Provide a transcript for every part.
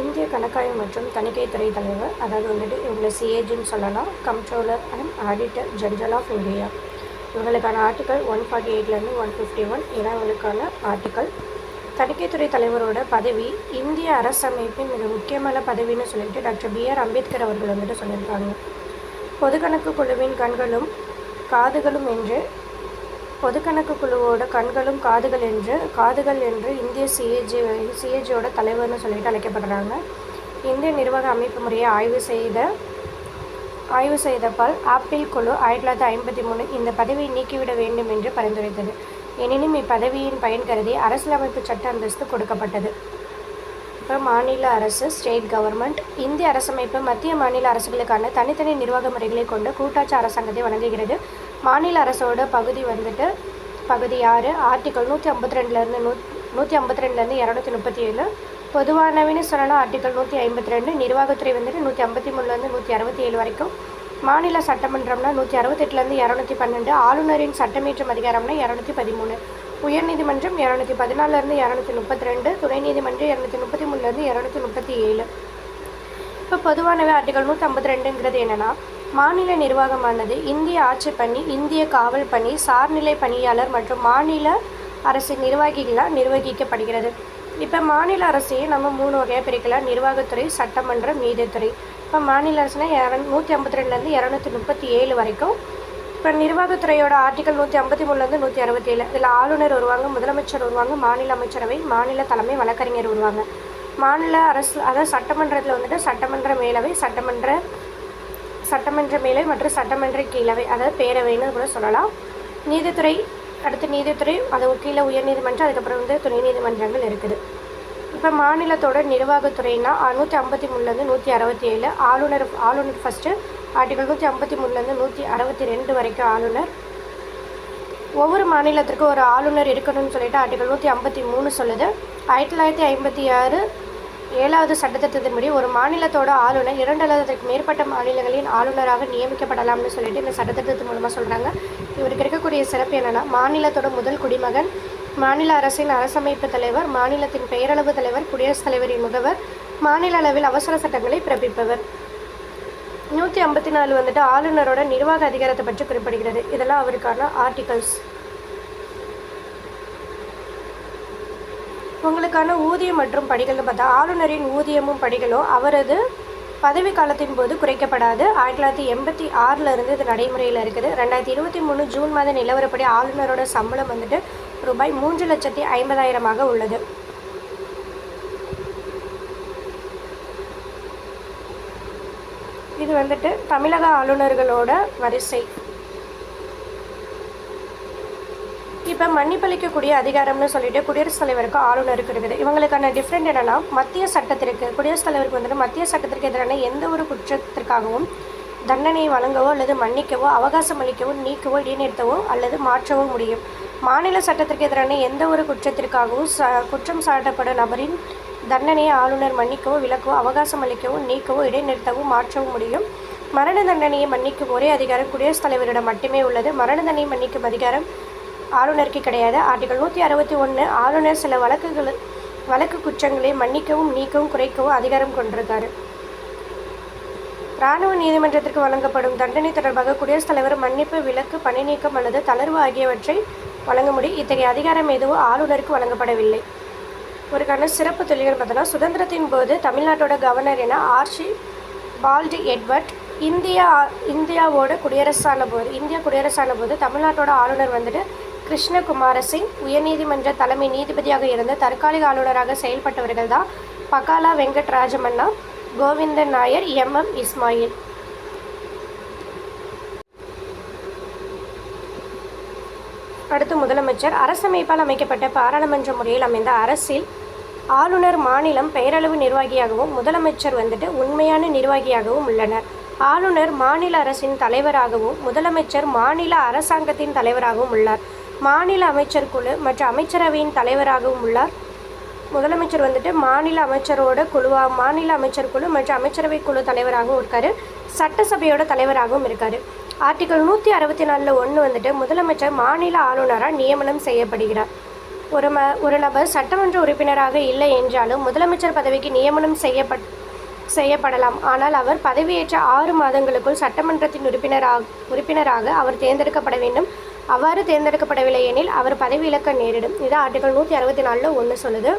இந்திய கணக்காய்வு மற்றும் தணிக்கைத்துறை தலைவர், அதாவது வந்துட்டு இவங்களை சிஏஜின்னு சொல்லலாம், Comptroller and Auditor General of India. இவங்களுக்கான ஆர்டிக்கல் 148 151 இதான் இவங்களுக்கான ஆர்டிக்கல். தணிக்கைத்துறை தலைவரோட பதவி இந்திய அரசமைப்பின் மிக முக்கியமான பதவின்னு சொல்லிட்டு டாக்டர் பிஆர் அம்பேத்கர் அவர்கள் வந்துட்டு சொல்லியிருக்காங்க. பொதுக்கணக்கு குழுவின் கண்களும் காதுகளும் என்று பொதுக்கணக்கு குழுவோட கண்களும் காதுகள் என்று இந்திய சிஏஜியோட தலைவர்னு சொல்லிட்டு அழைக்கப்படுறாங்க. இந்திய நிர்வாக அமைப்பு முறையை ஆய்வு செய்த பால் ஆப்பிள் குழு 1953 இந்த பதவியை நீக்கிவிட வேண்டும் என்று பரிந்துரைத்தது. எனினும் இப்பதவியின் பயன் கருதி அரசியலமைப்பு சட்ட அந்தஸ்து கொடுக்கப்பட்டது. இப்போ மாநில அரசு, ஸ்டேட் கவர்மெண்ட். இந்திய அரசமைப்பு மத்திய மாநில அரசுகளுக்கான தனித்தனி நிர்வாக முறைகளை கொண்ட கூட்டாட்சி அரசாங்கத்தை வழங்குகிறது. மாநில அரசோட பகுதி 6 ஆர்டிக்கல் 152 237. பொதுவானவின்னு சொல்லலாம் ஆர்டிக்கல் 152. நிர்வாகத்துறை 153 167 வரைக்கும். மாநில சட்டமன்றம்னா 168 212. ஆளுநரின் சட்டமீற்றும் அதிகாரம்னா 213. உயர்நீதிமன்றம் 214 232. துணை நீதிமன்றம் 233 237. இப்போ பொதுவானவை ஆர்டிக்கல் 152ங்கிறது என்னென்னா, மாநில நிர்வாகமானது இந்திய ஆட்சி பணி, இந்திய காவல் பணி, சார்நிலை பணியாளர் மற்றும் மாநில அரசின் நிர்வாகிகளால் நிர்வகிக்கப்படுகிறது. இப்போ மாநில அரசையே நம்ம 3 வகையாக பிரிக்கலாம்: நிர்வாகத்துறை, சட்டமன்றம், நீதித்துறை. இப்போ மாநில அரசுனா 152 237 வரைக்கும். இப்போ நிர்வாகத்துறையோட ஆர்டிக்கல் 153 167. இதில் ஆளுநர் வருவாங்க, முதலமைச்சர் வருவாங்க, மாநில அமைச்சரவை, மாநில தலைமை வழக்கறிஞர் வருவாங்க. மாநில அரசு, அதாவது சட்டமன்றத்தில் சட்டமன்ற மேலவை, சட்டமன்ற மேலவை மற்றும் சட்டமன்ற கீழவை, அதாவது பேரவைன்னு கூட சொல்லலாம். நீதித்துறை, அடுத்து நீதித்துறை, அது கீழே உயர்நீதிமன்றம், அதுக்கப்புறம் துணை நீதிமன்றங்கள் இருக்குது. இப்போ மாநிலத்தோட நிர்வாகத்துறைனா 153 167. ஆளுநர் ஃபஸ்ட்டு ஆர்டிக்கல் 153 162 வரைக்கும் ஆளுநர். ஒவ்வொரு மாநிலத்திற்கும் ஒரு ஆளுநர் இருக்கணும்னு சொல்லிட்டு ஆர்டிக்கல் 153 சொல்லுது. 1956 7வது சட்டத்திட்டத்தின்படி ஒரு மாநிலத்தோட ஆளுநர் 2 அல்லது அதற்கு மேற்பட்ட மாநிலங்களின் ஆளுநராக நியமிக்கப்படலாம்னு சொல்லிட்டு இந்த சட்டத்திட்டத்தின் மூலமாக சொல்கிறாங்க. இவருக்கு இருக்கக்கூடிய சிறப்பு என்னென்னா, மாநிலத்தோட முதல் குடிமகன், மாநில அரசின் அரசமைப்பு தலைவர், மாநிலத்தின் பெயரளவு தலைவர், குடியரசுத் தலைவரின் முகவர், மாநில அளவில் அவசர சட்டங்களை பிறப்பிப்பவர். 154 ஆளுநரோட நிர்வாக அதிகாரத்தை பற்றி குறிப்பிடுகிறது. இதெல்லாம் அவருக்கான ஆர்டிகல்ஸ். உங்களுக்கான ஊதியம் மற்றும் படிகள்னு பார்த்தா, ஆளுநரின் ஊதியமும் படிகளும் அவரது பதவி காலத்தின் போது குறைக்கப்படாது. 1986 இது நடைமுறையில் இருக்குது. 2023 ஜூன் மாத நிலவரப்படி ஆளுநரோட சம்பளம் ரூபாய் 3,50,000 உள்ளது. இது தமிழக ஆளுநர்களோட வரிசை. இப்போ மன்னிப்பளிக்கக்கூடிய அதிகாரம்னு சொல்லிட்டு குடியரசுத் தலைவருக்கு ஆளுநருக்கு இருக்குது. இவங்களுக்கான டிஃப்ரெண்ட் என்னென்னா, மத்திய சட்டத்திற்கு, குடியரசுத் தலைவருக்கு மத்திய சட்டத்திற்கு எதிரான எந்த ஒரு குற்றத்திற்காகவும் தண்டனை வழங்கவோ அல்லது மன்னிக்கவோ, அவகாசம் அளிக்கவோ, நீக்கவோ, இடைநிறுத்தவோ அல்லது மாற்றவோ முடியும். மாநில சட்டத்திற்கு எதிரான எந்த ஒரு குற்றத்திற்காகவும் குற்றம் சாட்டப்படும் நபரின் தண்டனையை ஆளுநர் மன்னிக்கவோ, விலக்கவோ, அவகாசம் அளிக்கவோ, நீக்கவோ, இடைநிறுத்தவோ, மாற்றவும் முடியும். மரண தண்டனையை மன்னிக்கும் ஒரே அதிகாரம் குடியரசுத் தலைவரிடம் மட்டுமே உள்ளது. மரண தண்டனை மன்னிக்கும் அதிகாரம் ஆளுநருக்கு கிடையாது. ஆர்டிகல் 161 ஆளுநர் சில வழக்கு குற்றங்களை மன்னிக்கவும், நீக்கவும், குறைக்கவும் அதிகாரம் கொண்டிருக்காரு. இராணுவ நீதிமன்றத்திற்கு வழங்கப்படும் தண்டனை தொடர்பாக குடியரசுத் தலைவர் மன்னிப்பு, விலக்கு, பணி நீக்கம் அல்லது தளர்வு ஆகியவற்றை வழங்க முடியும். இத்தகைய அதிகாரம் எதுவும் ஆளுநருக்கு வழங்கப்படவில்லை. ஒருக்கான சிறப்பு தொழில்கள் பார்த்தோன்னா, சுதந்திரத்தின் போது தமிழ்நாட்டோட கவர்னர் என ஆர்ச்சிபால்ட் எட்வர்ட். இந்தியா குடியரசான போது தமிழ்நாட்டோட ஆளுநர் கிருஷ்ணகுமார சிங். உயர்நீதிமன்ற தலைமை நீதிபதியாக இருந்த தற்காலிக ஆளுநராக செயல்பட்டவர்கள் தான் பகாலா வெங்கட்ராஜமன்னா, கோவிந்தன் நாயர், MM இஸ்மாயில். அடுத்து முதலமைச்சர். அரசமைப்பால் அமைக்கப்பட்ட பாராளுமன்ற முறையில் அமைந்த அரசில் ஆளுநர் மாநிலம் பெயரளவு நிர்வாகியாகவும், முதலமைச்சர் உண்மையான நிர்வாகியாகவும் உள்ளனர். ஆளுநர் மாநில அரசின் தலைவராகவும், முதலமைச்சர் மாநில அரசாங்கத்தின் தலைவராகவும் உள்ளார். மாநில அமைச்சர் குழு மற்றும் அமைச்சரவையின் தலைவராகவும் உள்ளார். முதலமைச்சர் மாநில அமைச்சர் குழு மற்றும் அமைச்சரவை குழு தலைவராகவும் இருக்கார். சட்டசபையோட தலைவராகவும் இருக்கார். ஆர்டிகல் 164 1 வந்துட்டு முதலமைச்சர் மாநில ஆளுநராக நியமனம் செய்யப்படுகிறார். ஒரு நபர் சட்டமன்ற உறுப்பினராக இல்லை என்றாலும் முதலமைச்சர் பதவிக்கு நியமனம் செய்யப்படலாம். ஆனால் அவர் பதவியேற்ற 6 மாதங்களுக்குள் சட்டமன்றத்தின் உறுப்பினராக அவர் தேர்ந்தெடுக்கப்பட வேண்டும். அவ்வாறு தேர்ந்தெடுக்கப்படவில்லை எனில் அவர் பதவி இழக்க நேரிடும். இது ஆர்டிகல் 164 1 சொல்லுது.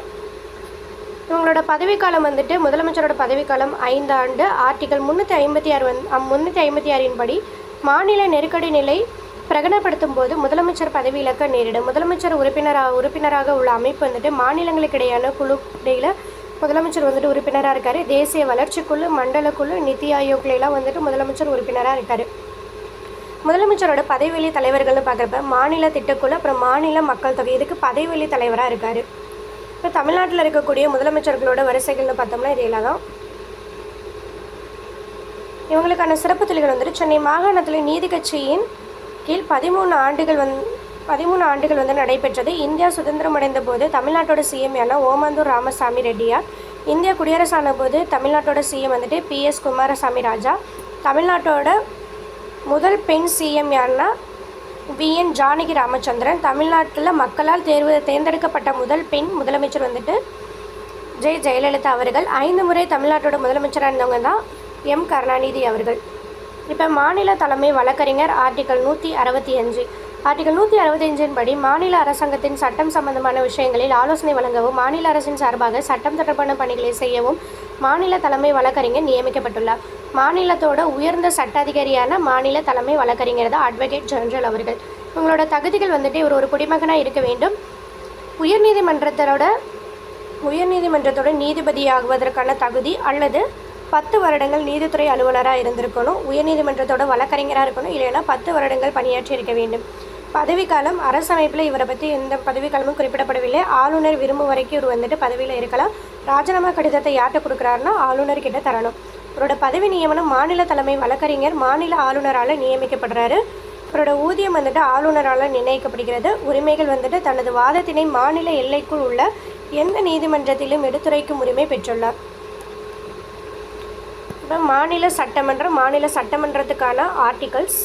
இவங்களோட பதவிக்காலம் வந்துட்டு முதலமைச்சரோட பதவிக்காலம் 5 ஆண்டு. ஆர்டிகல் 356 படி மாநில நெருக்கடி நிலை பிரகடனப்படுத்தும் போது முதலமைச்சர் பதவி இழக்க நேரிடும். முதலமைச்சர் உறுப்பினராக உள்ள அமைப்பு வந்துட்டு மாநிலங்களுக்கு இடையான குழு இடையில் முதலமைச்சர் வந்துட்டு உறுப்பினராக இருக்கார். தேசிய வளர்ச்சி குழு, மண்டல குழு, நிதி ஆயோக்லாம் வந்துட்டு முதலமைச்சர் உறுப்பினராக இருக்கார். முதலமைச்சரோட பதவிவெளி தலைவர்கள்னு பார்க்குறப்ப மாநில திட்டக்குழு, அப்புறம் மாநில மக்கள் தொகை, இதுக்கு பதவிவெளி தலைவராக இருக்கார். இப்போ தமிழ்நாட்டில் இருக்கக்கூடிய முதலமைச்சர்களோட வரிசைகள்னு பார்த்தோம்னா இது எல்லாம் தான். இவங்களுக்கான சிறப்பு தொழில்கள் வந்துட்டு சென்னை மாகாணத்தில் நீதி கட்சியின் கீழ் 13 ஆண்டுகள் வந்து நடைபெற்றது. இந்தியா சுதந்திரம் அடைந்த போது தமிழ்நாட்டோட சிஎம் யானா ஓமாந்தூர் ராமசாமி ரெட்டியார். இந்தியா குடியரசான போது தமிழ்நாட்டோட சிஎம் வந்துட்டு PS குமாரசாமி ராஜா. தமிழ்நாட்டோட முதல் பெண் சிஎம் யாருன்னா VN ஜானகி ராமச்சந்திரன். தமிழ்நாட்டில் மக்களால் தேர்ந்தெடுக்கப்பட்ட முதல் பெண் முதலமைச்சர் வந்துட்டு ஜெயலலிதா அவர்கள். 5 முறை தமிழ்நாட்டோட முதலமைச்சராக இருந்தவங்க தான் M கருணாநிதி அவர்கள். இப்போ மாநில தலைமை வழக்கறிஞர் ஆர்டிகல் 165. ஆர்டிகல் 165 படி மாநில அரசாங்கத்தின் சட்டம் சம்பந்தமான விஷயங்களில் ஆலோசனை வழங்கவும் மாநில அரசின் சார்பாக சட்டம் தொடர்பான பணிகளை செய்யவும் மாநில தலைமை வழக்கறிஞர் நியமிக்கப்பட்டுள்ளார். மாநிலத்தோட உயர்ந்த சட்ட அதிகாரியான மாநில தலைமை வழக்கறிஞர் தான் அட்வொகேட் ஜெனரல் அவர்கள். இவங்களோட தகுதிகள் வந்துட்டு இவர் ஒரு குடிமகனாக இருக்க வேண்டும். உயர்நீதிமன்றத்தோட நீதிபதியாகுவதற்கான தகுதி அல்லது 10 வருடங்கள் நீதித்துறை அலுவலராக இருந்திருக்கணும். உயர்நீதிமன்றத்தோட வழக்கறிஞராக இருக்கணும். இல்லைன்னா 10 வருடங்கள் பணியாற்றி இருக்க வேண்டும். பதவிக்காலம் அரசமைப்பில் இவரை பற்றி எந்த பதவிக்காலமும் குறிப்பிடப்படவில்லை. ஆளுநர் விரும்பும் வரைக்கும் இவர் வந்துட்டு பதவியில் இருக்கலாம். ராஜினாமா கடிதத்தை யார்கிட்ட கொடுக்குறாருன்னா ஆளுநர்கிட்ட தரணும். இவரோட பதவி நியமனம் மாநில தலைமை வழக்கறிஞர் மாநில ஆளுநரால் நியமிக்கப்படுறாரு. இவரோட ஊதியம் வந்துட்டு ஆளுநரால் நிர்ணயிக்கப்படுகிறது. உரிமைகள் வந்துட்டு தனது வாதத்தினை மாநில எல்லைக்குள் உள்ள எந்த நீதிமன்றத்திலும் எடுத்துரைக்கும் உரிமை பெற்றுள்ளார். இப்போ மாநில சட்டமன்றத்துக்கான ஆர்டிகல்ஸ்.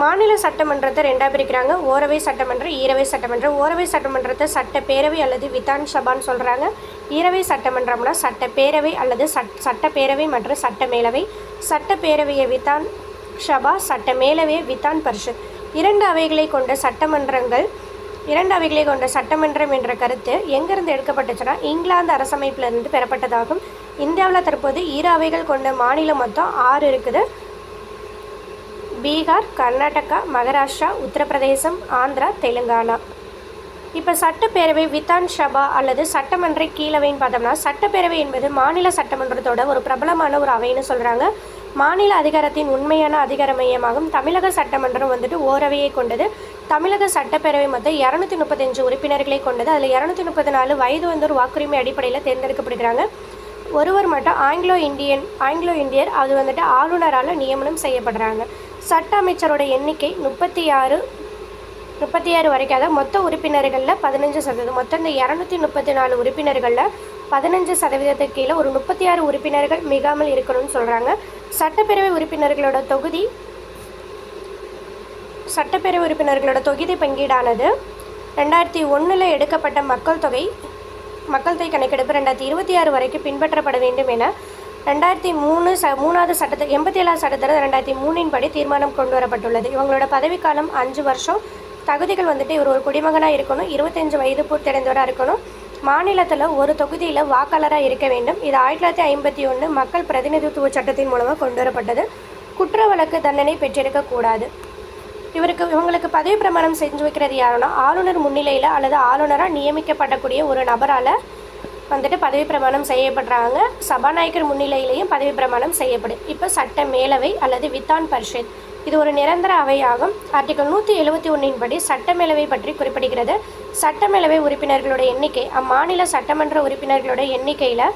மாநில சட்டமன்றத்தை 2ஆக பிரிக்கிறாங்க. ஓரவை சட்டமன்றம், ஈரவை சட்டமன்றம். ஓரவை சட்டமன்றத்தை சட்டப்பேரவை அல்லது விதான் சபான்னு சொல்கிறாங்க. ஈரவை சட்டமன்றம்னா சட்டப்பேரவை அல்லது சட்டப்பேரவை மற்றும் சட்டமேலவை. சட்டப்பேரவையை விதான் சபா, சட்டமேலவையை விதான் பரிஷத். 2 அவைகளை கொண்ட சட்டமன்றம் என்ற கருத்து எங்கிருந்து எடுக்கப்பட்டுச்சுன்னா இங்கிலாந்து அரசமைப்பிலிருந்து பெறப்பட்டதாகும். இந்தியாவில் தற்போது 2 அவைகள் கொண்ட மாநிலம் மொத்தம் 6 இருக்குது. பீகார், கர்நாடகா, மகாராஷ்டிரா, உத்தரப்பிரதேசம், ஆந்திரா, தெலுங்கானா. இப்போ சட்டப்பேரவை விதான் சபா அல்லது சட்டமன்ற கீழவைன்னு பார்த்தோம்னா சட்டப்பேரவை என்பது மாநில சட்டமன்றத்தோட ஒரு பிரபலமான ஒரு அவைன்னு சொல்கிறாங்க. மாநில அதிகாரத்தின் உண்மையான அதிகார மையமாகும். தமிழக சட்டமன்றம் வந்துட்டு ஓரவையை கொண்டது. தமிழக சட்டப்பேரவை மொத்தம் 235 உறுப்பினர்களை கொண்டது. அதில் 234 வயது வந்தோர் வாக்குரிமை அடிப்படையில் தேர்ந்தெடுக்கப்படுகிறாங்க. ஒருவர் மட்டும் ஆங்கிலோ இந்தியர் அது வந்துட்டு ஆளுநரால் நியமனம் செய்யப்படுறாங்க. சட்ட அமைச்சரோட எண்ணிக்கை 36 வரைக்கும். அதாவது மொத்த உறுப்பினர்களில் 15%. மொத்தம் இந்த 234 உறுப்பினர்களில் 15% கீழே ஒரு 36 உறுப்பினர்கள் மிகாமல் இருக்கணும்னு சொல்கிறாங்க. சட்டப்பேரவை உறுப்பினர்களோட தொகுதி பங்கீடானது 2001 எடுக்கப்பட்ட மக்கள் தொகை கணக்கெடுப்பு 2026 வரைக்கும் பின்பற்றப்பட வேண்டும் என 2003 சட்டத்தில் 87 சட்டத்தில் 2003 படி தீர்மானம் கொண்டு வரப்பட்டுள்ளது. இவங்களோட பதவிக்காலம் 5 வருஷம். தகுதிகள் வந்துட்டு இவர் ஒரு குடிமகனாக இருக்கணும். 25 வயது பூர்த்தியடைந்தவராக இருக்கணும். மாநிலத்தில் ஒரு தொகுதியில் வாக்காளராக இருக்க வேண்டும். இது 1951 மக்கள் பிரதிநிதித்துவ சட்டத்தின் மூலமாக கொண்டு வரப்பட்டது. குற்ற வழக்கு தண்டனை பெற்றிருக்கக்கூடாது. இவங்களுக்கு பதவி பிரமாணம் செஞ்சு வைக்கிறது யாருன்னா ஆளுநர் முன்னிலையில் அல்லது ஆளுநராக நியமிக்கப்படக்கூடிய ஒரு நபரால் வந்துட்டு பதவி பிரமாணம் செய்யப்படுறாங்க. சபாநாயகர் முன்னிலையிலையும் பதவி பிரமாணம் செய்யப்படும். இப்போ சட்ட மேலவை அல்லது விதான் பரிஷத் இது ஒரு நிரந்தர அவையாகும். ஆர்டிகல் 171 படி சட்டமேலவை பற்றி குறிப்பிடுகிறது. சட்டமேலவை உறுப்பினர்களோட எண்ணிக்கை அம்மாநில சட்டமன்ற உறுப்பினர்களோட எண்ணிக்கையில்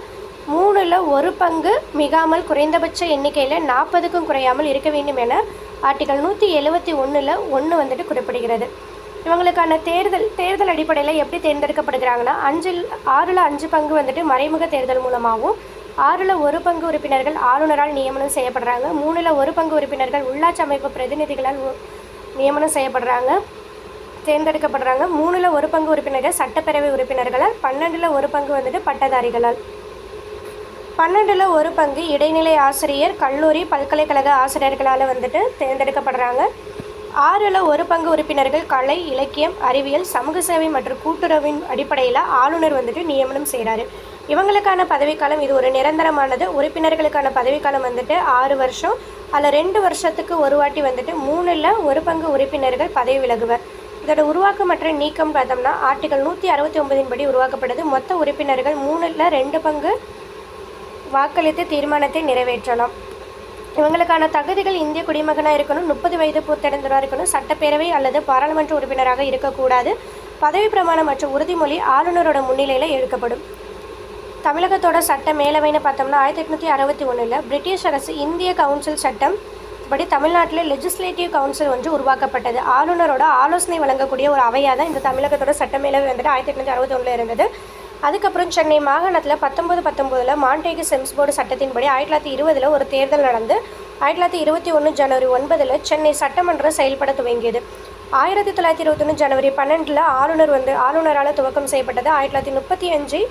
1/3 பங்கு மிகாமல் குறைந்தபட்ச எண்ணிக்கையில் 40க்கும் குறையாமல் இருக்க வேண்டும் என ஆர்டிகல் 171 1 வந்துட்டு குறிப்பிடுகிறது. இவங்களுக்கான தேர்தல் அடிப்படையில் எப்படி தேர்ந்தெடுக்கப்படுகிறாங்கன்னா 6/5 பங்கு வந்துட்டு மறைமுக தேர்தல் மூலமாகவும் 6ல் 1 பங்கு உறுப்பினர்கள் ஆளுநரால் நியமனம் செய்யப்படுறாங்க. 3ல் 1 பங்கு உறுப்பினர்கள் உள்ளாட்சி அமைப்பு பிரதிநிதிகளால் நியமனம் செய்யப்படுறாங்க, தேர்ந்தெடுக்கப்படுறாங்க. 3ல் 1 பங்கு உறுப்பினர்கள் சட்டப்பேரவை உறுப்பினர்களால். 12ல் 1 பங்கு வந்துட்டு பட்டதாரிகளால். 12ல் 1 பங்கு இடைநிலை ஆசிரியர், கல்லூரி, பல்கலைக்கழக ஆசிரியர்களால் வந்துட்டு தேர்ந்தெடுக்கப்படுறாங்க. 6ல் 1 பங்கு உறுப்பினர்கள் கலை, இலக்கியம், அறிவியல், சமூக சேவை மற்றும் கூட்டுறவின் அடிப்படையில் ஆளுநர் வந்துட்டு நியமனம் செய்கிறாரு. இவங்களுக்கான பதவிக்காலம் இது ஒரு நிரந்தரமானது. உறுப்பினர்களுக்கான பதவிக்காலம் வந்துட்டு 6 வருஷம். அதில் 2 வருஷத்துக்கு ஒரு வாட்டி வந்துட்டு 3ல் 1 பங்கு உறுப்பினர்கள் பதவி விலகுவர். இதோட உருவாக்கம் மற்றும் நீக்கம் பார்த்தோம்னா ஆர்டிகல் 169 படி உருவாக்கப்படுது. மொத்த உறுப்பினர்கள் 3ல் 2 பங்கு வாக்களித்து தீர்மானத்தை நிறைவேற்றலாம். இவங்களுக்கான தகுதிகள் இந்திய குடிமகனாக இருக்கணும், 30 வயது பூர்த்தடைந்தவராக இருக்கணும், சட்டப்பேரவை அல்லது பாராளுமன்ற உறுப்பினராக இருக்கக்கூடாது. பதவி பிரமாணம் மற்றும் உறுதிமொழி ஆளுநரோட முன்னிலையில் எடுக்கப்படும். தமிழகத்தோட சட்ட மேலவைன்னு பார்த்தோம்னா 1861 பிரிட்டிஷ் அரசு இந்திய கவுன்சில் சட்டம் படி தமிழ்நாட்டில் லெஜிஸ்லேட்டிவ் கவுன்சில் ஒன்று உருவாக்கப்பட்டது. ஆளுநரோட ஆலோசனை வழங்கக்கூடிய ஒரு அவையாக தான் இந்த தமிழகத்தோட சட்ட மேலவை வந்துட்டு 1861 இருந்தது. அதுக்கப்புறம் சென்னை மாகாணத்தில் 1919 மாண்டேகு செம்ஸ்போர்டு சட்டத்தின்படி 1920 ஒரு தேர்தல் நடந்து 1921 ஜனவரி 9 சென்னை சட்டமன்றம் செயல்பட துவங்கியது. 1921 ஜனவரி 12 ஆளுநரால் துவக்கம் செய்யப்பட்டது. 1935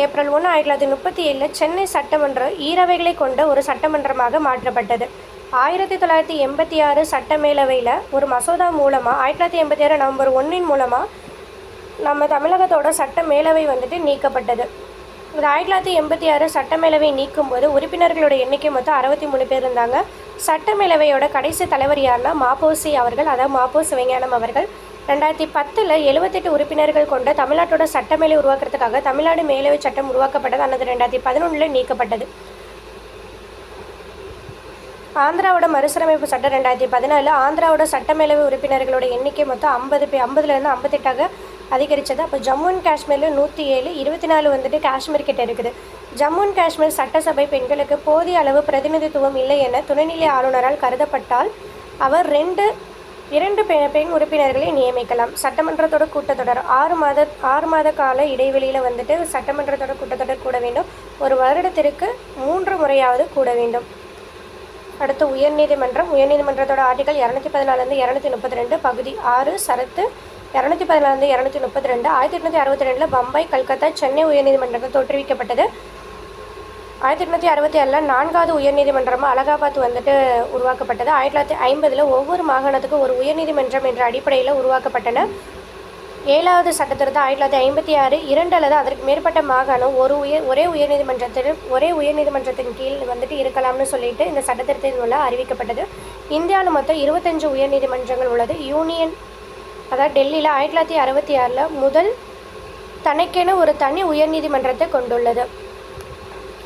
ஏப்ரல் 1 1937 சென்னை சட்டமன்றம் ஈரவைகளை கொண்ட ஒரு சட்டமன்றமாக மாற்றப்பட்டது. 1986 சட்ட மேலவையில் ஒரு மசோதா மூலமாக 1986 நவம்பர் 1 மூலமாக நம்ம தமிழகத்தோட சட்ட மேலவை வந்துட்டு நீக்கப்பட்டது. இது 1986 சட்ட மேலவை நீக்கும் போது உறுப்பினர்களோட எண்ணிக்கை மொத்தம் 63 பேர் இருந்தாங்க. சட்ட மேலவையோட கடைசி தலைவர் யாருன்னா மாப்போசி அவர்கள், அதாவது மாப்போ சிவஞானம் அவர்கள். 2010 78 உறுப்பினர்கள் கொண்ட தமிழ்நாட்டோட சட்டமேலை உருவாக்குறதுக்காக தமிழ்நாடு மேலவை சட்டம் உருவாக்கப்பட்டது. அல்லது 2011 நீக்கப்பட்டது. ஆந்திராவோட மறுசீரமைப்பு சட்டம் 2014 ஆந்திராவோட சட்டமேலவை உறுப்பினர்களோட எண்ணிக்கை மொத்தம் 50லேருந்து 58 அதிகரித்தது. அப்போ ஜம்மு அண்ட் காஷ்மீரில் 107, 24 வந்துட்டு காஷ்மீர் கிட்ட இருக்குது. ஜம்மு அண்ட் காஷ்மீர் சட்டசபை பெண்களுக்கு போதிய அளவு பிரதிநிதித்துவம் இல்லை என துணைநிலை ஆளுநரால் கருதப்பட்டால் அவர் 2 பெண் உறுப்பினர்களை நியமிக்கலாம். சட்டமன்றத்தோட கூட்டத்தொடர் 6 மாத கால இடைவெளியில் வந்துட்டு சட்டமன்றத்தோட கூட்டத்தொடர் கூட வேண்டும். ஒரு வருடத்திற்கு 3 முறையாவது கூட வேண்டும். அடுத்து உயர்நீதிமன்றத்தோட ஆர்டிகல் 214 232 பகுதி 6 சரத்து 214 232 1862 பம்பாய், கல்கத்தா, சென்னை உயர்நீதிமன்றங்கள் தோற்றுவிக்கப்பட்டது. 1867 4வது உயர்நீதிமன்றமாக அலகாபாத் வந்துட்டு உருவாக்கப்பட்டது. 1950 ஒவ்வொரு மாகாணத்துக்கும் ஒரு உயர்நீதிமன்றம் என்ற அடிப்படையில் உருவாக்கப்பட்டன. 7வது சட்டத்திருத்தம் 1956 2 அல்லது அதற்கு மேற்பட்ட மாகாணம் ஒரே உயர்நீதிமன்றத்தின் கீழ் வந்துட்டு இருக்கலாம்னு சொல்லிட்டு இந்த சட்டத்திருத்தத்தின் மூலம் அறிவிக்கப்பட்டது. இந்தியாவில் மொத்தம் 25 உயர்நீதிமன்றங்கள் உள்ளது. யூனியன் அதாவது டெல்லியில் 1966 முதல் தனக்கென ஒரு தனி உயர்நீதிமன்றத்தை கொண்டுள்ளது.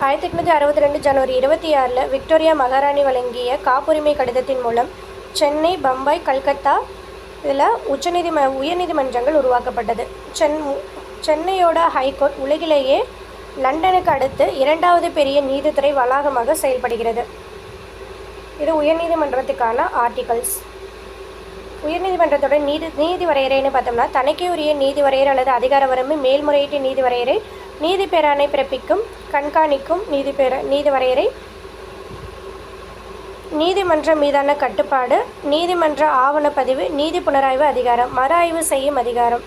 1862 ஜனவரி 26 விக்டோரியா மகாராணி வழங்கிய காப்புரிமை கடிதத்தின் மூலம் சென்னை, பம்பாய், கல்கத்தா இதில் உயர்நீதிமன்றங்கள் உருவாக்கப்பட்டது. சென்னையோட ஹைகோர்ட் உலகிலேயே லண்டனுக்கு அடுத்து 2வது பெரிய நீதித்துறை வளாகமாக செயல்படுகிறது. இது உயர்நீதிமன்றத்துக்கான ஆர்டிகல்ஸ். உயர்நீதிமன்றத்தோட நீதி வரையறைன்னு பார்த்தோம்னா தனக்கே உரிய நீதி வரையறை அல்லது அதிகார வரம்பு, மேல்முறையீட்டு நீதி வரையறை, நீதி பேராணை பிறப்பிக்கும் கண்காணிக்கும் நீதி வரையறை, நீதிமன்றம் மீதான கட்டுப்பாடு, நீதிமன்ற ஆவணப்பதிவு, நீதி புனராய்வு அதிகாரம், மறு ஆய்வு செய்யும் அதிகாரம்.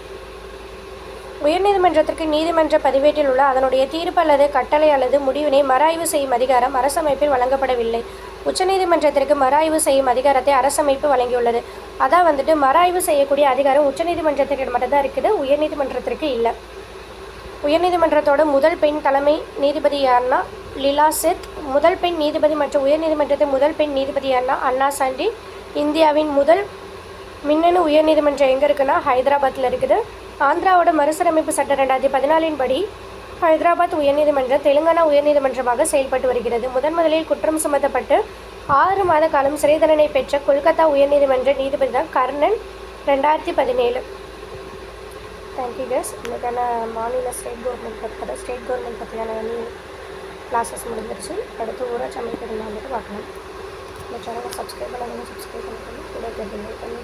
உயர்நீதிமன்றத்திற்கு நீதிமன்ற பதிவேட்டில் உள்ள அதனுடைய தீர்ப்பு அல்லது கட்டளை அல்லது முடிவினை மறு ஆய்வு செய்யும் அதிகாரம் அரசமைப்பில் வழங்கப்படவில்லை. உச்சநீதிமன்றத்திற்கு மறு ஆய்வு செய்யும் அதிகாரத்தை அரசமைப்பு வழங்கியுள்ளது. அதான் வந்துட்டு மறு ஆய்வு செய்யக்கூடிய அதிகாரம் உச்சநீதிமன்றத்திற்கு மட்டும்தான் இருக்குது, உயர்நீதிமன்றத்திற்கு இல்லை. உயர்நீதிமன்றத்தோட முதல் பெண் தலைமை நீதிபதி யாருன்னா லீலா செத். முதல் பெண் நீதிபதி மற்றும் உயர்நீதிமன்றத்தின் முதல் பெண் நீதிபதி யாருன்னா அண்ணா சாண்டி. இந்தியாவின் முதல் மின்னணு உயர்நீதிமன்றம் எங்கே இருக்குன்னா ஹைதராபாத்தில் இருக்குது. ஆந்திராவோட மறுசீரமைப்பு சட்டம் 2014 படி ஹைதராபாத் உயர்நீதிமன்றம் தெலுங்கானா உயர்நீதிமன்றமாக செயல்பட்டு வருகிறது. முதலில் குற்றம் சுமத்தப்பட்டு 6 மாத காலம் சிறை தண்டனை பெற்ற கொல்கத்தா உயர்நீதிமன்ற நீதிபதி தான் கர்ணன் 2017. Thank you case. இன்னைக்கான மாநில ஸ்டேட் கவர்மெண்ட் பற்றியான கிளாஸஸ் முடிஞ்சிருச்சு. அடுத்து ஊராட்சி அமைப்பு வந்துட்டு பார்க்கலாம். இந்த சேனலை சப்ஸ்கிரைப் பண்ணாமல் சப்ஸ்கிரைப் பண்ணிக்கணும். கூட பண்ணி